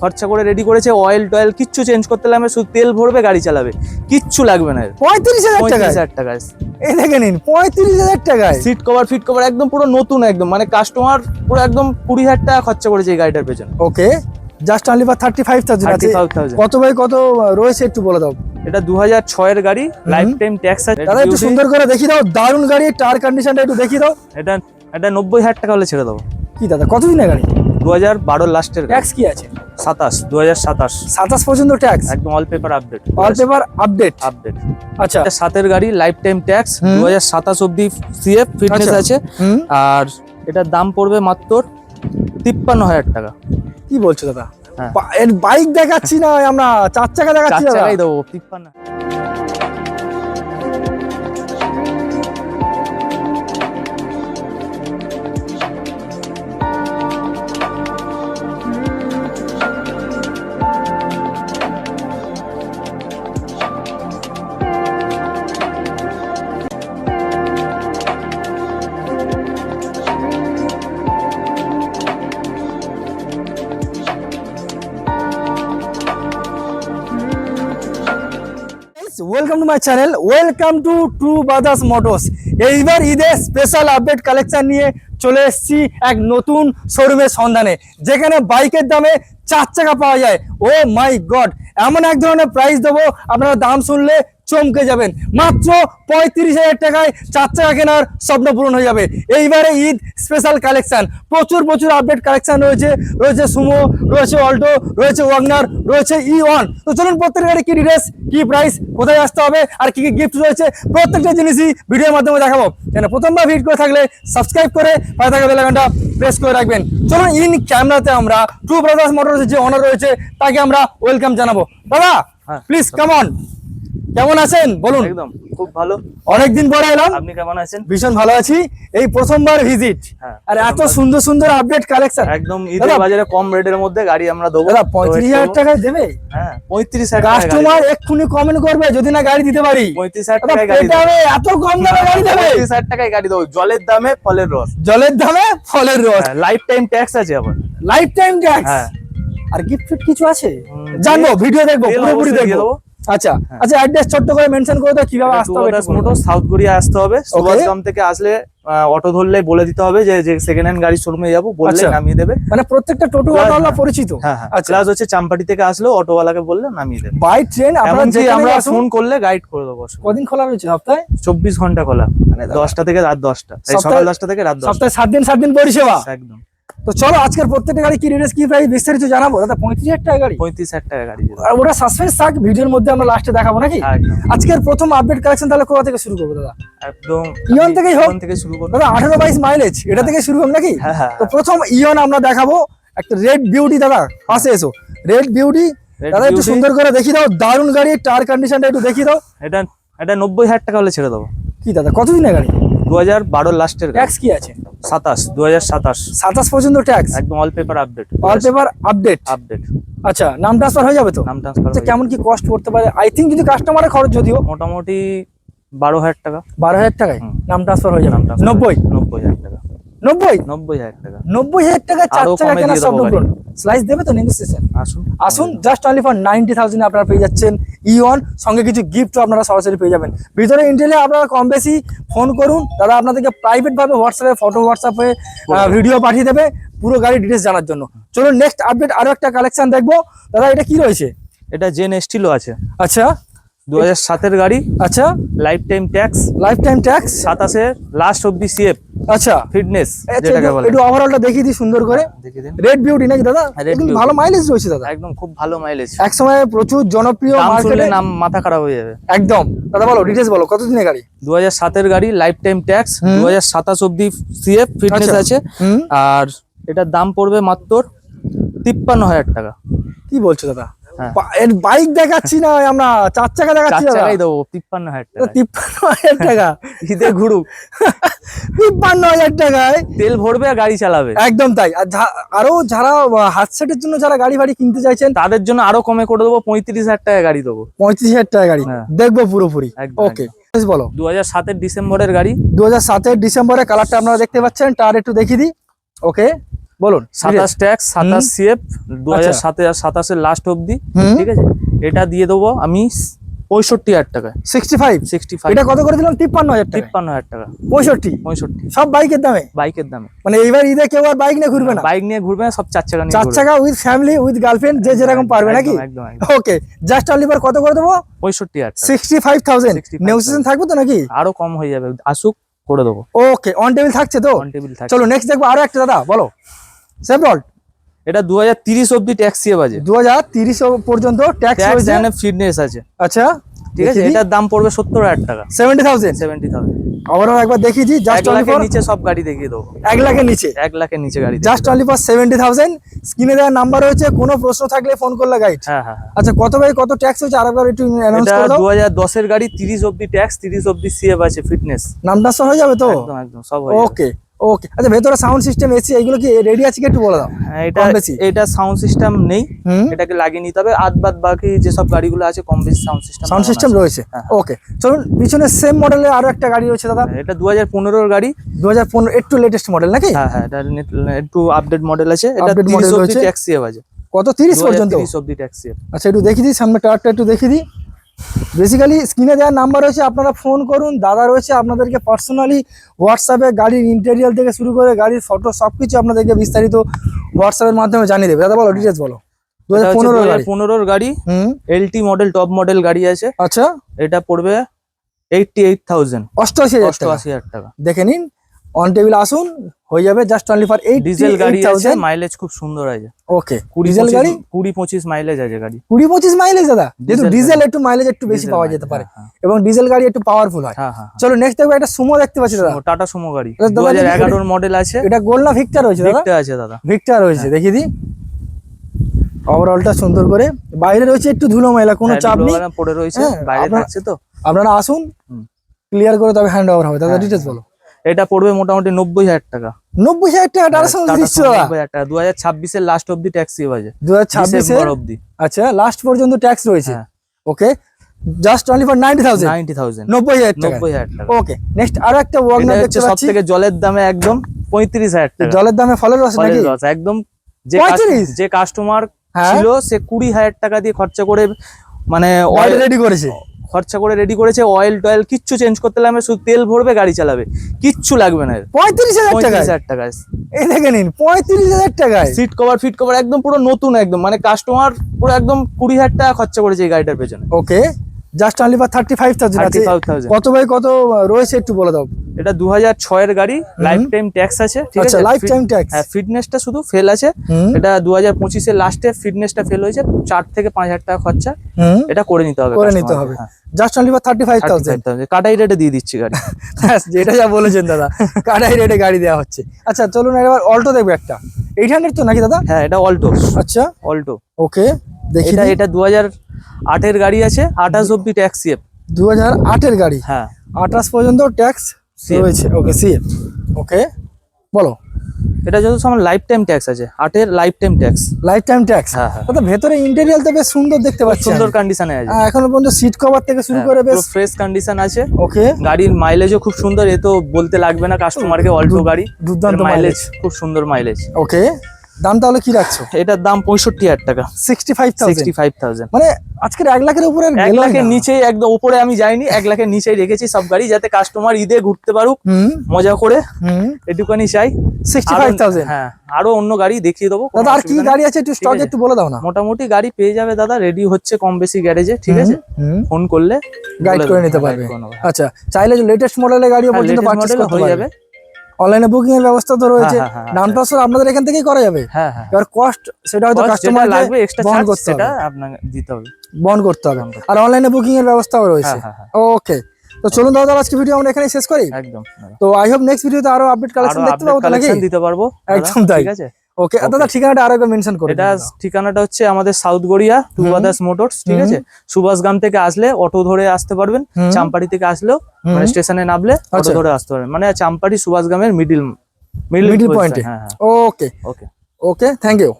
খরচা করে রেডি করেছে, অয়েল টয়েল কিচ্ছু চেঞ্জ করতে লাগবে, শুধু তেল ভরবে গাড়ি চালাবে, কিচ্ছু লাগবে না। 35,000 টাকায় এই দেখে নিন, 35,000 টাকায় সিট কভার ফিট কভার একদম পুরো নতুন, একদম মানে কাস্টমার পুরো একদম 20,000 টাকা খরচা করেছে এই গাড়িটার পেছনে। ওকে, জাস্ট অনলি ফর 35,000 আছে। 35,000 কত বাই কত রয়েছে একটু বলে দাও। এটা 2006 এর গাড়ি, লাইফ টাইম ট্যাক্স আছে। দাদা একটু সুন্দর করে দেখিয়ে দাও, দারুণ গাড়ি, টায়ার কন্ডিশনটা একটু দেখিয়ে দাও। এটা 90,000 টাকা হলে ছেড়ে দেবো। কি দাদা কতদিনের গাড়ি? 2012 লাস্টের। ট্যাক্স কি আছে? 2027 পর্যন্ত ট্যাক্স, একদম অল পেপার আপডেট। আপডেট। আচ্ছা, এটা 7 গাড়ি, লাইফ টাইম ট্যাক্স, 2027 অবধি সিএফ ফিটনেস আছে। আর এটার দাম পড়বে মাত্র 53,000 টাকা। কি বলছো দাদা? বাইক দেখাচ্ছি না, আমরা 4 চাকা দেখাচ্ছি। 4 চাকাই দেবো 53। Welcome to my channel, welcome to true brothers motors. এইবার ঈদের স্পেশাল আপডেট কালেকশন নিয়ে চলে এসেছি এক নতুন শোরুমের সন্ধানে, যেখানে বাইকের দামে 4 চাকা পাওয়া যায়। ও মাই গড, এমন এক ধরনের প্রাইস দেবো আপনারা দাম শুনলে চমকে যাবেন। মাত্র 35,000 টাকায় 4 চাকা কেনার স্বপ্ন পূরণ হয়ে যাবে। এইবারে ঈদ স্পেশাল কালেকশন, প্রচুর আপডেট কালেকশন রয়েছে সুমো, রয়েছে অল্টো, রয়েছে ওয়াগনার, রয়েছে ই1। তো চলুন প্রত্যেক গাড়ি কি ডিটেলস, কি প্রাইস, কোথায় আসতে হবে আর কি কি গিফট রয়েছে প্রত্যেকটা জিনিসই ভিডিওর মাধ্যমে দেখাবো। কেন প্রথমবার ভিডিও করে থাকলে সাবস্ক্রাইব করে পাশে থাকা বেল আইকনটা প্রেস করে রাখবেন। চলুন ইন ক্যামেরাতে আমরা ট্রু ব্রাদার্স মোটরসের যে ওনার রয়েছে তাকে আমরা ওয়েলকাম জানাবো। দাদা প্লিজ কাম অন, কেমন আছেন বলুন? একদম খুব ভালো, অনেকদিন পরে এলাম। আপনি কেমন আছেন? ভীষণ ভালো আছি, এই প্রথমবার ভিজিট। আর এত সুন্দর আপডেট কালেকশন, একদম ঈদের বাজারে কম রেটের মধ্যে গাড়ি আমরা দেবো। দাদা 35,000 টাকায় দেবে? হ্যাঁ 35,000 টাকা। কাস্টমার এক্ষুনি কমেন্ট করবে যদি না গাড়ি দিতে পারি। 35,000 টাকায় গাড়ি দেবে, এত কম দামে গাড়ি দেবে? 35,000 টাকায় গাড়ি দেবো, জলের দামে ফলের রস। জলের দামে ফলের রস, লাইফ টাইম ট্যাক্স আছে আবার। Life time tax. হ্যাঁ, আর গিফট কিছু আছে জানবো, ভিডিও দেখবো, পুরোপুরি দেখবো। আচ্ছা, অ্যাড্রেস ছোট্ট করে মেনশন করে দাও, কিভাবে আসতে হবে? মোটর সাউথ কোরিয়া আসতে হবে। সুভাষগ্রাম থেকে আসলে অটো ধরলে বলে দিতে হবে যে সেকেন্ড হ্যান্ড গাড়ি শোরুমে যাবো, বললে নামিয়ে দেবে। মানে প্রত্যেকটা টোটো অটোওয়ালা পরিচিত? হ্যাঁ, প্লাস হচ্ছে চাম্পাটি থেকে আসলেও অটোওয়ালাকে বললে নামিয়ে দেবে। বাই ট্রেন আমরা ফোন করলে গাইড করে দেবো। কদিন খোলা রয়েছে? সপ্তাহে 24 ঘন্টা খোলা, মানে 10টা থেকে রাত 10টা, সকাল 10টা থেকে রাত 10টা। সপ্তাহে 7 দিন পরিষেবা একদম। তো চলো আজকের প্রত্যেকটা গাড়ি কি রেট, কি প্রাইস বিস্তারিত জানাবো। দাদা 35,000 টাকা গাড়ি? 35,000 টাকা গাড়ি। আর ওটা সাসপেন্স থাক, ভিডিওর মধ্যে আমরা লাস্টে দেখাবো নাকি? আজকের প্রথম আপডেট কালেকশন তাহলে কোথা থেকে শুরু করবো দাদা? একদম ইয়ন থেকেই হোক। থেকে শুরু করব দাদা 18-22 মাইলেজ, এটা থেকে শুরু হোক নাকি? তো প্রথম ইয়ন আমরা দেখাবো, একটা রেড বিউটি। দাদা পাশে এসো, রেড বিউটি। দাদা একটু সুন্দর করে দেখিয়ে দাও, দারুণ গাড়ি, টায়ার কন্ডিশনটা একটু দেখিয়ে দাও। এটা 90,000 টাকা হলে ছেড়ে দেবো। কি দাদা কতদিনের গাড়ি? 2012 লাস্টের। ট্যাক্স কি আছে? 2027 পর্যন্ত ট্যাক্স, একদম অল পেপার আপডেট। আচ্ছা, নাম ট্রান্সফার হয়ে যাবে তো? নাম ট্রান্সফার। কেমন কি কস্ট পড়তে পারে? আই থিঙ্ক যদি কাস্টমারের খরচ, যদিও মোটামুটি 12,000 টাকা। 12,000 টাকায় নাম ট্রান্সফার হয়ে যাবে। 90,000 টাকা। 90,000 টাকা 4 চাকা কেনার স্বপ্ন পূরণ। স্লাইস দেবে তো নেগোসিয়েশন? আসুন জাস্ট অনলি ফর 90,000 আপনারা পেয়ে যাচ্ছেন ই1, সঙ্গে কিছু গিফট আপনারা সরাসরি পেয়ে যাবেন। ভিতরে ইন্টেলে আপনারা কম বেশি ফোন করুন, দাদা আপনাদেরকে প্রাইভেট ভাবে হোয়াটসঅ্যাপে ভিডিও পাঠিয়ে দেবে পুরো গাড়ি ডিটেলস জানার জন্য। চলুন নেক্সট আপডেট আরো একটা কালেকশন দেখবো। দাদা এটা কি রয়েছে? এটা জেন স্টিলো আছে। আচ্ছা, 2007 এর গাড়ি। আচ্ছা, লাইফ টাইম ট্যাক্স। 27 এর লাস্ট অবধি সিএফ। আচ্ছা, ফিটনেস যেটাকে বলে। একটু ওভারঅলটা দেখিয়ে দিই সুন্দর করে। রেড বিউটি নাকি দাদা? একদম ভালো মাইলেজ রয়েছে দাদা, একদম খুব ভালো মাইলেজ। এক সময় প্রচুর জনপ্রিয়, মার্কেটে নাম মাথা খারাপ হয়ে যাবে একদম। দাদা বলো ডিটেইলস বলো, কতদিনের গাড়ি? 2007 এর গাড়ি, লাইফ টাইম ট্যাক্স, 2027 অবধি সিএফ ফিটনেস আছে। আর এটার দাম পড়বে মাত্র 53,000 টাকা। কি বলছো দাদা? বাইক দেখাচ্ছি না, আমরা 4 চাকা দেখাচ্ছি। 4 চাকাই দেবো 53,000 টাকা। 53,000 টাকা ঈদে ঘুরুক। 53,000 টাকায় তেল ভরবে আর গাড়ি চালাবে। একদম তাই। আর আরো যারা হাত সেটের জন্য যারা গাড়ি বাড়ি কিনতে চাইছেন তাদের জন্য আরো কমে করে দেবো, 35,000 টাকা গাড়ি দেবো। 35,000 টাকা গাড়ি দেখবো পুরোপুরি। ওকে বলো। 2007 ডিসেম্বরের গাড়ি। 2007 ডিসেম্বরের কালারটা আপনারা দেখতে পাচ্ছেন, টায়ার একটু দেখিয়ে দিই। ওকে বলুন 27 ট্যাক্স 27 সিএফ 2027 লাস্ট অবধি, ঠিক আছে। এটা দিয়ে দেবো আমি 65,000 টাকায়। 65 এটা কত করে দিলাম? 53,000 টাকা। 53,000 টাকা। 65 সব বাইকের দামে? বাইকের দামে। মানে এইবার ঈদে কেউ আর বাইক নিয়ে ঘুরবে না? বাইক নিয়ে ঘুরবে না, সব 4 চাকা নিয়ে 4 চাকা উইথ ফ্যামিলি উইথ গার্লফ্রেন্ড যে যেরকম পারবে নাকি? একদম। ওকে, জাস্ট অনলি ফর কত করে দেবো? 65,000 টাকা। 65,000 নেগোসিয়েশন থাকবে তো নাকি? আরো কম হয়ে যাবে, আসুক করে দেবো। ওকে, অন টেবিল থাকছে তো? অন টেবিল থাকছে। চলো নেক্সট দেখবো আরো একটা, দাদা বলো। সেভরল্ট এটা 2030 অবধি ট্যাক্স দিয়ে বাজে। 2030 পর্যন্ত ট্যাক্স রয়েছে, জানে ফিটনেস আছে, আচ্ছা ঠিক আছে। এটার দাম পড়বে 70,000 টাকা। 70,000 আবারও একবার দেখিয়ে দিই, জাস্ট 1 অনলি লাখের ফর নিচে সব গাড়ি দেখিয়ে দেবো। 1 লাখের নিচে? 1 লাখের নিচে গাড়ি জাস্ট অনলি ফর 70,000। স্ক্রিনে দেওয়া নাম্বার রয়েছে, কোনো প্রশ্ন থাকলে ফোন করলে গাইড। হ্যাঁ। আচ্ছা, কত ভাই কত ট্যাক্স হয়েছে আরেকবার একটু অ্যানাউন্স এটা করে দাও। 2010 এর গাড়ি, 30 অবধি ট্যাক্স, 30 অবধি সিএফ আছে, ফিটনেস। নামটা সহ হয়ে যাবে তো? একদম সব হয়ে যাবে। ওকে। আচ্ছা, ভেতরে সাউন্ড সিস্টেম এসি এগুলো কি রেডি আছে কি একটু বলে দাও। হ্যাঁ, কম বেশি? এটা সাউন্ড সিস্টেম নেই, এটাকে লাগিয়ে নিতে হবে। বাদ বাকি যে সব গাড়িগুলো আছে কম বেশি সাউন্ড সিস্টেম রয়েছে। ওকে, চলুন পিছনে সেম মডেলের আরো একটা গাড়ি রয়েছে দাদা। এটা 2015 এর গাড়ি। 2015 একটু লেটেস্ট মডেল নাকি? হ্যাঁ, এটা একটু আপডেট মডেল আছে। এটা Update 30 model অবধি রয়েছে। ট্যাক্স সিএফ আছে। কত? 30 পর্যন্ত? 30 অবধি ট্যাক্স সিএফ। আচ্ছা, একটু দেখিয়ে দিই, সামনে টায়ারটা একটু দেখিয়ে দিই। বেসিক্যালি স্ক্রিনে দেওয়ার নাম্বার রয়েছে, আপনারা ফোন করুন। দাদা রয়েছে আপনাদেরকে পার্সোনালি হোয়াটসঅ্যাপে গাড়ির ইন্টেরিয়াল থেকে শুরু করে গাড়ির ফটো সবকিছু আপনাদেরকে বিস্তারিত হোয়াটসঅ্যাপের মাধ্যমে জানিয়ে দেবে। দাদা বলো, ডিটেলস বলো। 2015 গাড়ি, এলটি মডেল, টপ মডেল গাড়ি আছে। আচ্ছা, এটা পড়বে 88,000। 88,000 টাকা। দেখে নিন, অন টেবিল আসুন, হয়ে যাবে জাস্ট অনলি ফর 88,000। ডিজেল গাড়ি আছে, মাইলেজ খুব সুন্দর আছে। ওকে, ডিজেল গাড়ি 20-25 মাইলেজ আছে গাড়ি। 20-25 মাইলেজ দাদা? যেহেতু ডিজেল একটু মাইলেজ একটু বেশি পাওয়া যেতে পারে, এবং ডিজেল গাড়ি একটু পাওয়ারফুল হয়। চলো নেক্সট দেখবো একটা সুমো দেখতে পাচ্ছি দাদা। টাটা সুমো গাড়ি 2011 এর মডেল আছে। এটা গোল্ড না ভিক্টর রয়েছে দাদা? ভিক্টর আছে দাদা, ভিক্টর রয়েছে। দেখিয়ে দিই ওভারঅলটা সুন্দর করে। বাইরে রয়েছে একটু ধুলো ময়লা, কোনো চাপ নেই, পড়ে রয়েছে, বাইরে থাকছে তো। আপনারা আসুন, ক্লিয়ার করে তবে হ্যান্ড ওভার হবে। দাদা ডিটেলস বলো। এটা পড়বে মোটামুটি 90,000 টাকা। 90,000 টাকা টাটা সুমো দিচ্ছ দাদা? 90,000 টাকা। 2026 এর লাস্ট অবধি ট্যাক্স আছে। 2026 অবধি। আচ্ছা, লাস্ট পর্যন্ত ট্যাক্স রয়েছে। ওকে, জাস্ট অনলি ফর 90,000। 90,000 টাকা। ওকে, নেক্সট আরো একটা ওয়াগনার দেখতে পাচ্ছি। সবথেকে জলের দামে একদম 35,000 টাকা। জলের দামে ফলের রস নাকি? একদম। 35? যে কাস্টমার ছিল সে 20,000 টাকা দিয়ে খরচা করে, মানে অয়েল রেডি করেছে, অয়েল টয়েল কিচ্ছু চেঞ্জ করতে লাগবে, শুধু তেল ভরবে, গাড়ি চালাবে, কিচ্ছু লাগবে না। 35,000 টাকায়। এই দেখে নিন, 35,000 টাকায় সিট কভার ফিট কভার একদম পুরো নতুন, একদম মানে কাস্টমার পুরো একদম 20,000 টাকা খরচা করেছে এই গাড়িটার পেছনে। ওকে, জাস্ট অনলি ফর 35,000 আছে। 35,000। কত বাই কত রয়েছে একটু বলে দাও। এটা 2006 এর গাড়ি, লাইফ টাইম ট্যাক্স আছে, ঠিক আছে। আচ্ছা, লাইফ টাইম ট্যাক্স। হ্যাঁ, ফিটনেসটা শুধু ফেল আছে। এটা 2025 এর লাস্টে ফিটনেসটা ফেল হয়েছে, 4 থেকে 5,000 টাকা খরচা, এটা করে নিতে হবে। জাস্ট অনলি ফর 35,000 কাটাই রেটে দিয়ে দিচ্ছি গাড়ি। যেটা যা বলেছেন দাদা, কাটাই রেটে গাড়ি দেওয়া হচ্ছে। আচ্ছা, চলুন এবার অল্টো দেখবো একটা। 800 তো নাকি দাদা? হ্যাঁ, এটা অল্টো। আচ্ছা, অল্টো। ওকে, দেখি। এটা 2008 এর গাড়ি আছে, 28 অবধি ট্যাক্স সিএফ। 2008 এর গাড়ি? হ্যাঁ, 28 পর্যন্ত ট্যাক্স রয়েছে। ওকে, সিএফ। ওকে, বলো। এটা যত সময় লাইফ টাইম ট্যাক্স আছে, 8 এর life time tax. Life time tax. হ্যাঁ। দাদা ভেতরে ইন্টেরিয়াল তো বেশ সুন্দর দেখতে পাচ্ছি, সুন্দর কন্ডিশনে আছে। এখনো পর্যন্ত সিট কভার থেকে শুরু করে বেশ ফ্রেশ কন্ডিশন আছে। ওকে, গাড়ির মাইলেজও খুব সুন্দর, এ তো বলতে লাগবে না কাস্টমারকে, অল্টো গাড়ি, দুর্দান্ত মাইলেজ, খুব সুন্দর মাইলেজ। ওকে, দাম তাহলে কি রাখছো? এটার দাম 65,000 টাকা। 65,000 মানে আজকের 1 লাখের উপরে? 1 লাখের নিচেই, একদম উপরে আমি যাইনি, 1 লাখের নিচেই রেখেছি সব গাড়ি, যাতে কাস্টমার ঈদে ঘুরতে পারুক মজা করে, এটুকুনি চাই। 65,000। হ্যাঁ, আরো অন্য গাড়ি দেখিয়ে দেবো। দাদা আর কি গাড়ি আছে একটু স্টক একটু বলে দাও না। মোটামুটি গাড়ি পেয়ে যাবে দাদা, রেডি হচ্ছে কম বেশি গ্যারেজে, ঠিক আছে। ফোন করলে গাইড করে নিতে পারবে। আচ্ছা, চাইলে লেটেস্ট মডেলের গাড়িও পর্যন্ত পারচেজ করতে পারবে। অনলাইনে বুকিং এর ব্যবস্থা তো রয়েছে, নাম ট্রান্সফার আপনাদের এখান থেকেই করা যাবে। এবার কস্ট সেটা হয়তো কাস্টমার লাগবে, এক্সট্রা চার্জ সেটা আপনাকে দিতে হবে, বহন করতে হবে। আর অনলাইনে বুকিং এর ব্যবস্থাও রয়েছে। ওকে, তো চলুন দাদা, আজকে ভিডিও আমরা এখানেই শেষ করি। একদম। তো আই হোপ নেক্সট ভিডিওতে আরো আপডেট কালেকশন দেখতে পাবো, নাকি দিতে পারবো। একদম তাই, ঠিক আছে। ওকে, দাদা ঠিকানাটা আরো একবার মেনশন করে। এটা ঠিকানাটা হচ্ছে আমাদের south Garia, two brothers motors, ঠিক আছে। সুভাষগ্রাম থেকে আসলে অটো ধরে আসতে পারবেন, চাম্পাড়ি থেকে আসলেও মানে স্টেশনে নামলে অটো ধরে আসতে পারবেন, মানে চাম্পাড়ি সুভাষগ্রামের মিডিল পয়েন্টে। ওকে, থ্যাংক ইউ।